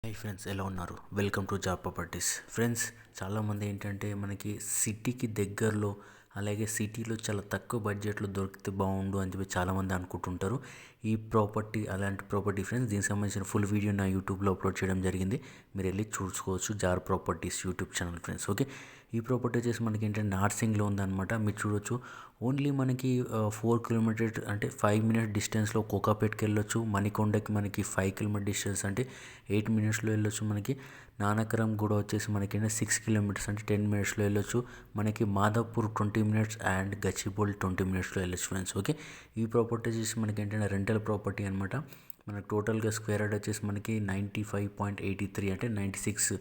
Hi friends, ఎలా ఉన్నారు? Welcome to job properties. Friends, చాలామంది ఏంటంటే మనకి సిటీకి దగ్గరలో అలాగే సిటీలో చాలా తక్కువ బడ్జెట్లో దొరికితే బాగుండు అని చెప్పి చాలామంది అనుకుంటుంటారు. ఈ ప్రాపర్టీ అలాంటి ప్రాపర్టీ ఫ్రెండ్స్. దీనికి సంబంధించిన ఫుల్ వీడియో నా యూట్యూబ్లో అప్లోడ్ చేయడం జరిగింది. మీరు వెళ్ళి చూసుకోవచ్చు. Jar properties YouTube channel friends. Okay, ఈ ప్రాపర్టీ వచ్చేసి మనకి ఏంటంటే నార్సింగ్లో ఉందన్నమాట. మీరు చూడొచ్చు. ఓన్లీ మనకి 4 కిలోమీటర్ అంటే 5 మినిట్స్ డిస్టెన్స్లో కోకాపేట్కి వెళ్ళొచ్చు. మణికొండకి మనకి 5 కిలోమీటర్ డిస్టెన్స్ అంటే 8 మినిట్స్లో వెళ్ళొచ్చు. మనకి నానక్రమ్ కూడా వచ్చేసి మనకి 6 కిలోమీటర్స్ అంటే 10 మినిట్స్లో వెళ్ళొచ్చు. మనకి మాదాపూర్ 20 మినిట్స్ అండ్ గచ్చిబౌలి 20 మినిట్స్లో వెళ్ళొచ్చు ఫ్రెండ్స్. ఓకే, ఈ ప్రాపర్టీ వచ్చేసి మనకి ఏంటంటే రెంటల్ ప్రాపర్టీ అనమాట. మనకు టోటల్గా స్క్వేర్ యార్డ్ వచ్చేసి మనకి 95.83 అంటే 96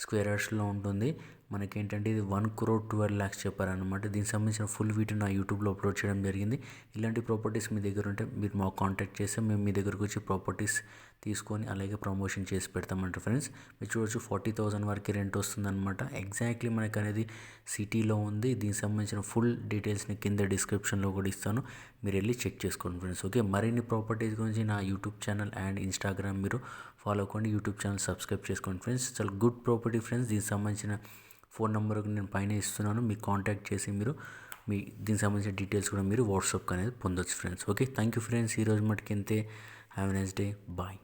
స్క్వేర్ యార్డ్స్లో ఉంటుంది. మనకేంటంటే ఇది 1,12,00,000 చెప్పారనమాట. దీనికి సంబంధించిన ఫుల్ వీడియో నా యూట్యూబ్లో అప్లోడ్ చేయడం జరిగింది. ఇలాంటి ప్రాపర్టీస్ మీ దగ్గర ఉంటే మీరు మాకు కాంటాక్ట్ చేస్తే మేము మీ దగ్గరకు వచ్చి ప్రాపర్టీస్ తీసుకొని అలాగే ప్రమోషన్ చేసి పెడతామంట ఫ్రెండ్స్. మీరు చూడొచ్చు 40,000 వరకు రెంట్ వస్తుందన్నమాట. ఎగ్జాక్ట్లీ మనకు అనేది సిటీలో ఉంది. దీనికి సంబంధించిన ఫుల్ డీటెయిల్స్ని కింద డిస్క్రిప్షన్లో కూడా ఇస్తాను. మీరు వెళ్ళి చెక్ చేసుకోండి ఫ్రెండ్స్. ఓకే, మరిన్ని ప్రాపర్టీస్ గురించి నా యూట్యూబ్ ఛానల్ అండ్ ఇన్స్టాగ్రామ్ మీరు ఫాలో అవ్వండి. యూట్యూబ్ ఛానల్ సబ్స్క్రైబ్ చేసుకోండి ఫ్రెండ్స్. చాలా గుడ్ ప్రాపర్టీ ఫ్రెండ్స్. దీనికి సంబంధించిన ఫోన్ నెంబర్ నేను పైన ఇస్తున్నాను. మీకు కాంటాక్ట్ చేసి మీరు దీనికి సంబంధించిన డీటెయిల్స్ కూడా మీరు వాట్సాప్ అనేది పొందొచ్చు friends. Okay, thank you friends. ఈరోజు మటుకు ఇంతే. Have a nice day. Bye.